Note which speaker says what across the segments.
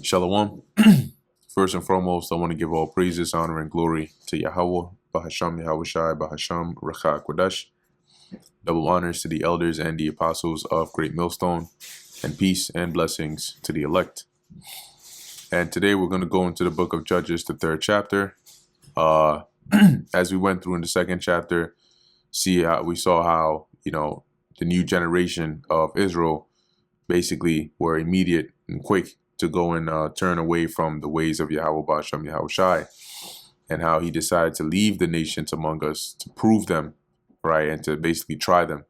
Speaker 1: Shalom. First and foremost, I want to give all praises, honor, and glory to Yahweh, Bahasham Yahushai, Bahasham Racha Kodesh. Double honors to the elders and the apostles of Great Millstone, and peace and blessings to the elect. And today we're going to go into the book of Judges, the 3rd chapter. As we went through in the 2nd chapter, we saw how, the new generation of Israel basically were immediate and quick to go and turn away from the ways of Yahweh Bahasham Yahushai, and how he decided to leave the nations among us to prove them, right, and to basically try them.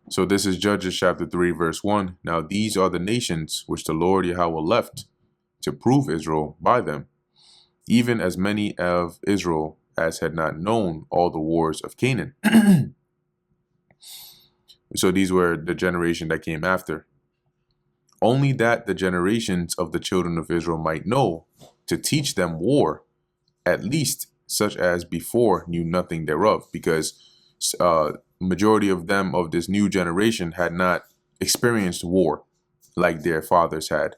Speaker 1: So this is Judges chapter 3, verse 1. Now these are the nations which the Lord Yahweh left to prove Israel by them, even as many of Israel as had not known all the wars of Canaan. So these were the generation that came after. Only that the generations of the children of Israel might know, to teach them war, at least such as before knew nothing thereof, because majority of them of this new generation had not experienced war like their fathers had.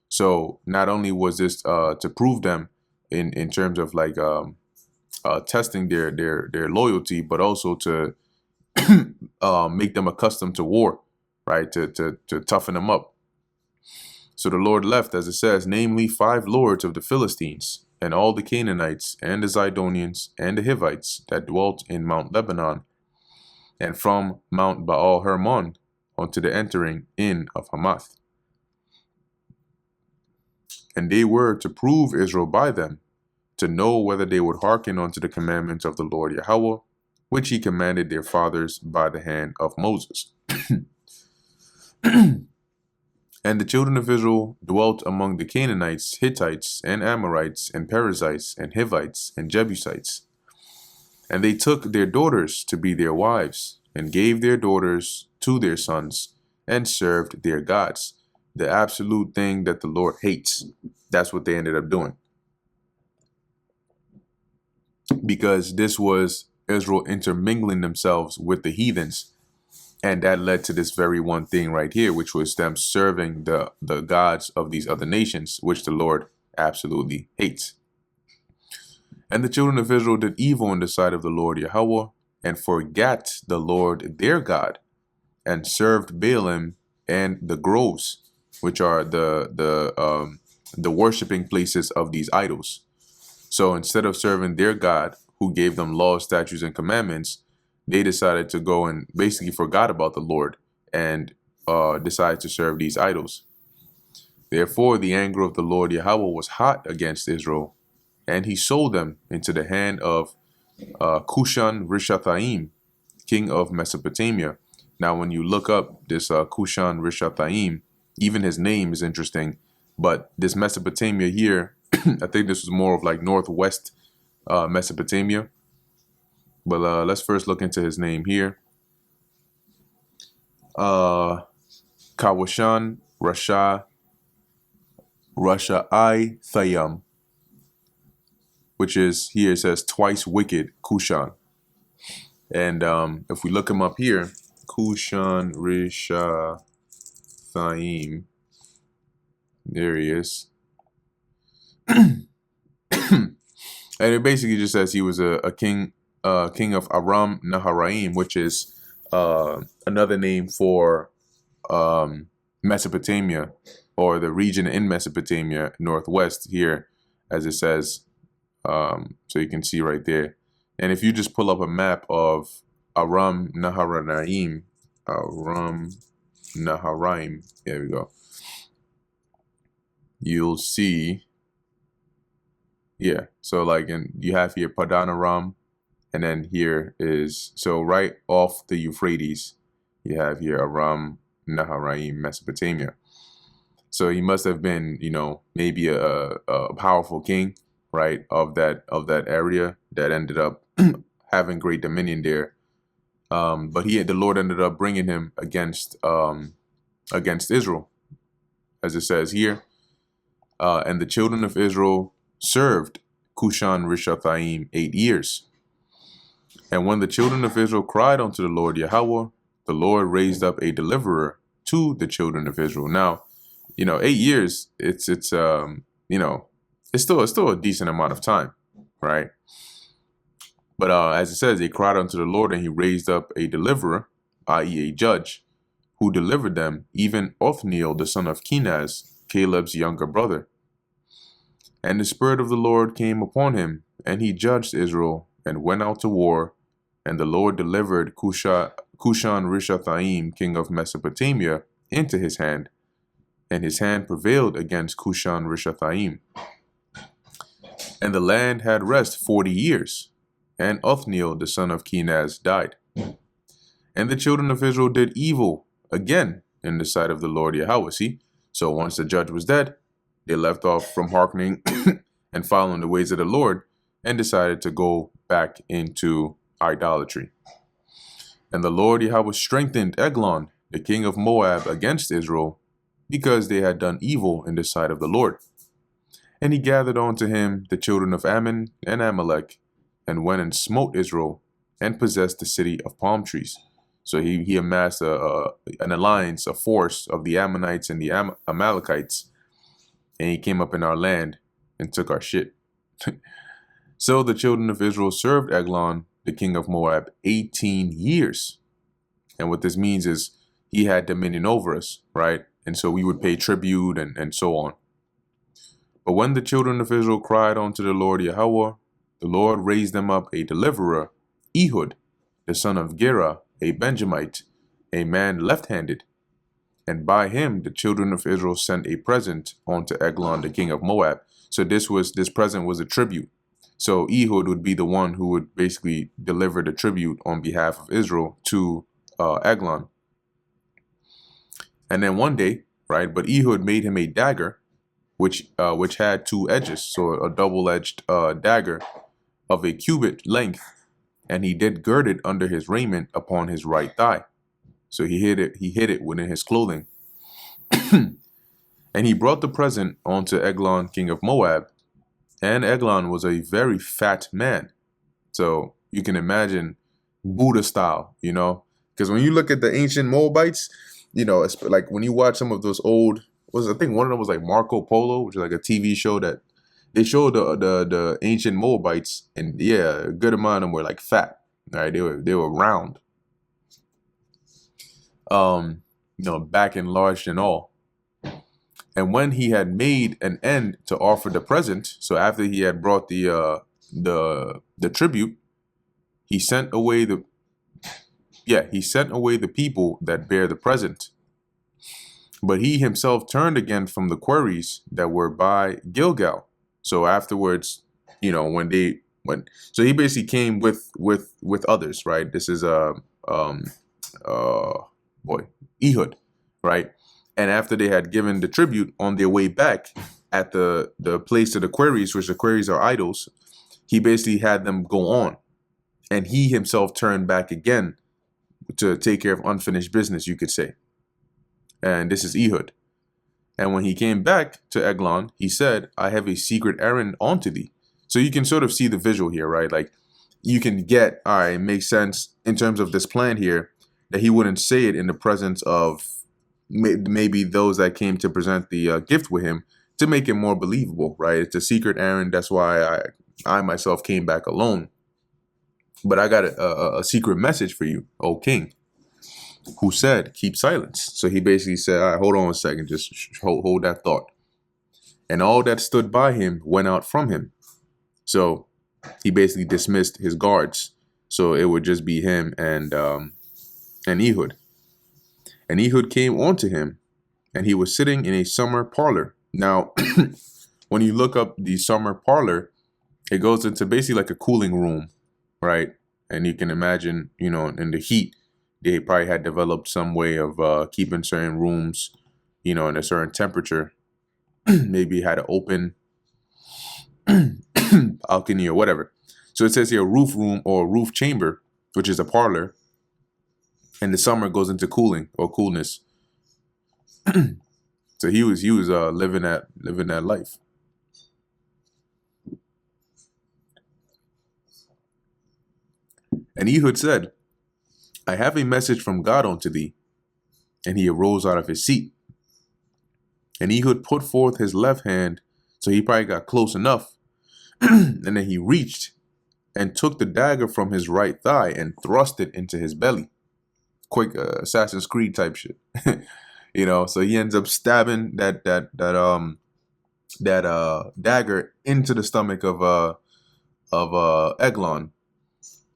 Speaker 1: So not only was this to prove them in terms of like testing their loyalty, but also to make them accustomed to war, right? To toughen them up. So the Lord left, as it says, namely 5 lords of the Philistines, and all the Canaanites, and the Zidonians, and the Hivites that dwelt in Mount Lebanon, and from Mount Baal Hermon unto the entering in of Hamath. And they were to prove Israel by them, to know whether they would hearken unto the commandments of the Lord Yahweh, which he commanded their fathers by the hand of Moses. And the children of Israel dwelt among the Canaanites, Hittites, and Amorites, and Perizzites, and Hivites, and Jebusites. And they took their daughters to be their wives, and gave their daughters to their sons, and served their gods. The absolute thing that the Lord hates. That's what they ended up doing. Because this was Israel intermingling themselves with the heathens. And that led to this very one thing right here, which was them serving the gods of these other nations, which the Lord absolutely hates. And the children of Israel did evil in the sight of the Lord Yahweh, and forgat the Lord their God, and served Baalim and the groves, which are the worshiping places of these idols. So instead of serving their God, who gave them laws, statutes, and commandments, they decided to go and basically forgot about the Lord and decided to serve these idols. Therefore, the anger of the Lord Yahweh was hot against Israel, and he sold them into the hand of Cushan Rishathaim, king of Mesopotamia. Now, when you look up this Cushan Rishathaim, even his name is interesting, but this Mesopotamia here, I think this was more of like northwest Mesopotamia. But let's first look into his name here. Kawashan Rashai Thayam, which is here it says twice wicked Cushan. And if we look him up here, Cushan Rishathaim, there he is. And it basically just says he was a king. King of Aram Naharaim, which is another name for Mesopotamia, or the region in Mesopotamia, northwest here, as it says. So you can see right there. And if you just pull up a map of Aram Naharaim, there we go, you'll see, yeah, so like, and you have here Padanaram. And then here is, so right off the Euphrates, you have here Aram Naharaim, Mesopotamia. So he must have been, maybe a powerful king, right, of that area that ended up having great dominion there. But the Lord ended up bringing him against Israel, as it says here. And the children of Israel served Cushan Rishathaim 8 years. And when the children of Israel cried unto the Lord Yahweh, the Lord raised up a deliverer to the children of Israel. Now, 8 years, it's still a decent amount of time, right? But as it says, they cried unto the Lord, and he raised up a deliverer, i.e. a judge, who delivered them, even Othniel, the son of Kenaz, Caleb's younger brother. And the Spirit of the Lord came upon him, and he judged Israel, and went out to war. And the Lord delivered Cushan-Rishathaim, king of Mesopotamia, into his hand, and his hand prevailed against Cushan-Rishathaim. And the land had rest 40 years, and Othniel, the son of Kenaz, died. And the children of Israel did evil again in the sight of the Lord Yahweh. See? So once the judge was dead, they left off from hearkening and following the ways of the Lord, and decided to go back into idolatry. And the Lord Yahweh strengthened Eglon, the king of Moab, against Israel, because they had done evil in the sight of the Lord. And he gathered unto him the children of Ammon and Amalek, and went and smote Israel, and possessed the city of palm trees. So he amassed an alliance, a force of the Ammonites and the Amalekites, and he came up in our land and took our shit. So the children of Israel served Eglon, the king of Moab, 18 years. And what this means is he had dominion over us, right? And so we would pay tribute and so on. But when the children of Israel cried unto the Lord Yahweh, the Lord raised them up a deliverer, Ehud, the son of Gera, a Benjamite, a man left-handed. And by him the children of Israel sent a present unto Eglon, the king of Moab. So this present was a tribute. So Ehud would be the one who would basically deliver the tribute on behalf of Israel to Eglon. And then one day, right, but Ehud made him a dagger, which had two edges, so a double-edged dagger of a cubit length, and he did gird it under his raiment upon his right thigh. So he hid it within his clothing. And he brought the present unto Eglon, king of Moab, and Eglon was a very fat man. So you can imagine Buddha style, because when you look at the ancient Moabites, it's like when you watch some of those old, I think one of them was like Marco Polo, which is like a TV show that they showed the ancient Moabites, and yeah, a good amount of them were like fat, right? They were round, back enlarged and all. And when he had made an end to offer the present, so after he had brought the tribute, he sent away the people that bear the present. But he himself turned again from the quarries that were by Gilgal. So afterwards, so he basically came with others, right? This is Ehud, right? And after they had given the tribute on their way back at the place of the quarries, which the quarries are idols, he basically had them go on. And he himself turned back again to take care of unfinished business, you could say. And this is Ehud. And when he came back to Eglon, he said, I have a secret errand unto thee. So you can sort of see the visual here, right? Like you can get, all right, it makes sense in terms of this plan here, that he wouldn't say it in the presence of maybe those that came to present the gift with him, to make it more believable, right? It's a secret errand. That's why I myself came back alone. But I got a secret message for you, O king, who said, keep silence. So he basically said, all right, hold on a second, just hold that thought. And all that stood by him went out from him. So he basically dismissed his guards. So it would just be him and Ehud. And Ehud came unto him, and he was sitting in a summer parlor. Now, when you look up the summer parlor, it goes into basically like a cooling room, right? And you can imagine, in the heat, they probably had developed some way of keeping certain rooms, in a certain temperature. Maybe had an open balcony or whatever. So it says here roof room or roof chamber, which is a parlor. And the summer goes into cooling or coolness. So he was living that life. And Ehud said, I have a message from God unto thee. And he arose out of his seat. And Ehud put forth his left hand, so he probably got close enough. And then he reached and took the dagger from his right thigh and thrust it into his belly. Quick Assassin's Creed type shit. So he ends up stabbing that dagger into the stomach of Eglon.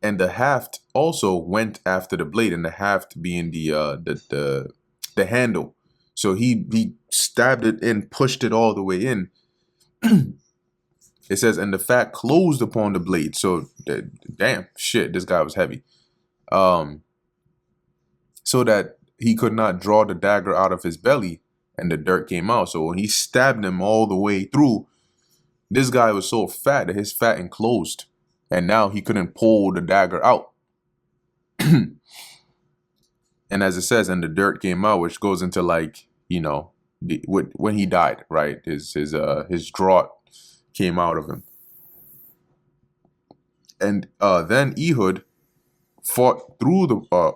Speaker 1: And the haft also went after the blade, and the haft being the handle. So he stabbed it in, pushed it all the way in. It says, and the fat closed upon the blade. So damn shit, this guy was heavy. So that he could not draw the dagger out of his belly, and the dirt came out. So when he stabbed him all the way through, this guy was so fat that his fat enclosed, and now he couldn't pull the dagger out. And as it says, and the dirt came out, which goes into like, when he died, right? His draught came out of him. And then Ehud fought through the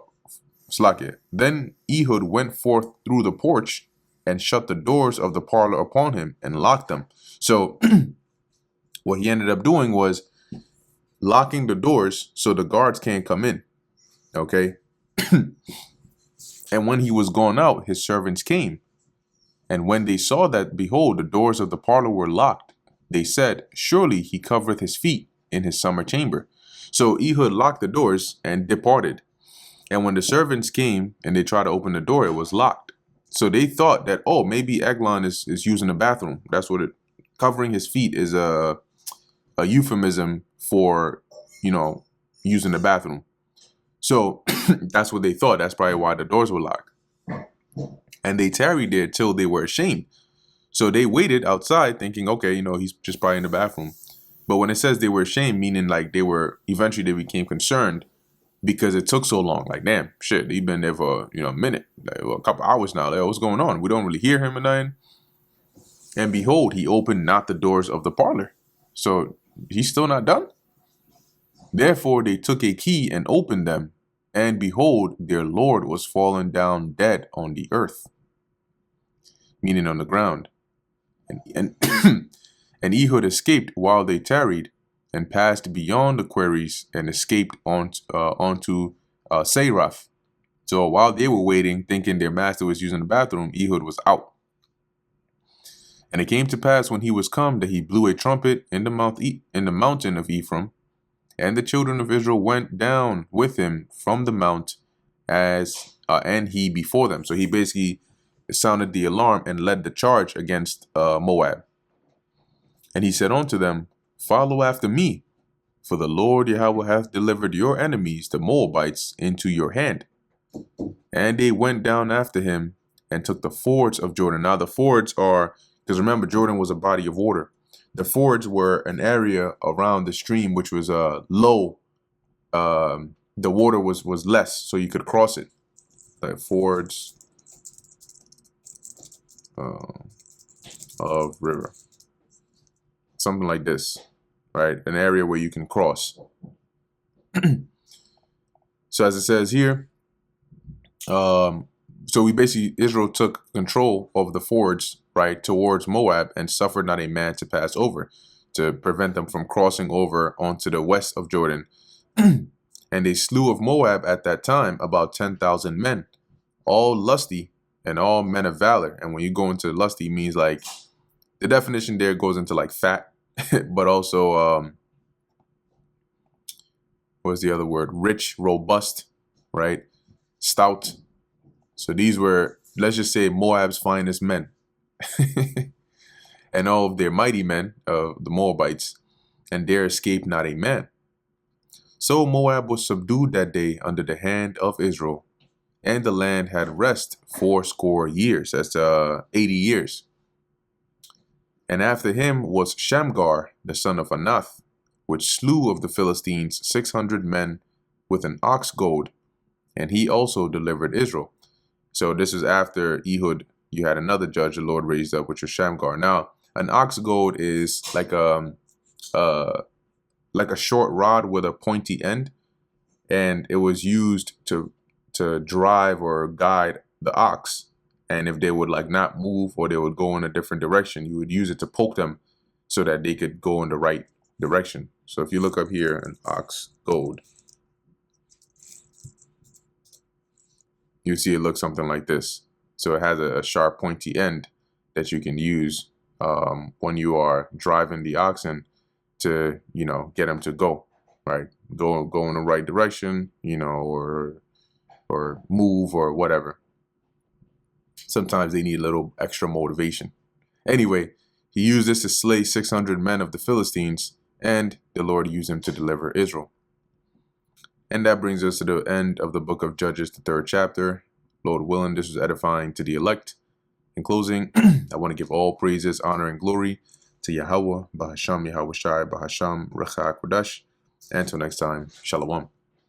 Speaker 1: Then Ehud went forth through the porch and shut the doors of the parlor upon him and locked them. So what he ended up doing was locking the doors so the guards can't come in. Okay. And when he was gone out, his servants came. And when they saw that, behold, the doors of the parlor were locked, they said, surely he covereth his feet in his summer chamber. So Ehud locked the doors and departed. And when the servants came and they tried to open the door, it was locked. So they thought that, oh, maybe Eglon is using the bathroom. That's what covering his feet is a euphemism for, using the bathroom. So that's what they thought. That's probably why the doors were locked. And they tarried there till they were ashamed. So they waited outside thinking, okay, he's just probably in the bathroom. But when it says they were ashamed, meaning like eventually they became concerned because it took so long. Like, damn, shit, he's been there for, a minute, like, a couple hours now. Like, what's going on? We don't really hear him or nothing. And behold, he opened not the doors of the parlor. So he's still not done. Therefore, they took a key and opened them. And behold, their Lord was fallen down dead on the earth, meaning on the ground. And and Ehud escaped while they tarried, and passed beyond the quarries, and escaped onto Seraph. So while they were waiting, thinking their master was using the bathroom, Ehud was out. And it came to pass when he was come that he blew a trumpet in the mountain of Ephraim, and the children of Israel went down with him from the mount, and he before them. So he basically sounded the alarm and led the charge against Moab. And he said unto them, follow after me, for the Lord Yahweh hath delivered your enemies, the Moabites, into your hand. And they went down after him and took the fords of Jordan. Now the fords are, because remember, Jordan was a body of water. The fords were an area around the stream which was low. The water was less, so you could cross it. Like fords of river. Something like this, right? An area where you can cross. So as it says here, so Israel took control of the fords, right, towards Moab, and suffered not a man to pass over, to prevent them from crossing over onto the west of Jordan. And they slew of Moab at that time about 10,000 men, all lusty and all men of valor. And when you go into lusty, it means like, the definition there goes into like fat, but also, what's the other word? Rich, robust, right? Stout. So these were, let's just say, Moab's finest men. And all of their mighty men, the Moabites, and there escaped not a man. So Moab was subdued that day under the hand of Israel, and the land had rest 80 years. That's 80 years. And after him was Shamgar, the son of Anath, which slew of the Philistines 600 men with an ox goad, and he also delivered Israel. So this is after Ehud. You had another judge the Lord raised up, which was Shamgar. Now, an ox goad is like a short rod with a pointy end, and it was used to drive or guide the ox. And if they would like not move, or they would go in a different direction, you would use it to poke them so that they could go in the right direction. So if you look up here an ox goad, you see it looks something like this. So it has a sharp pointy end that you can use when you are driving the oxen to, you know, get them to go, right? Go in the right direction, you know, or move or whatever. Sometimes they need a little extra motivation. Anyway, he used this to slay 600 men of the Philistines, and the Lord used him to deliver Israel. And that brings us to the end of the book of Judges, the 3rd chapter. Lord willing, this was edifying to the elect. In closing, I want to give all praises, honor, and glory to Yahweh, Bahasham Yahweh Shai, Bahasham Recha Kodash. Until next time, Shalom.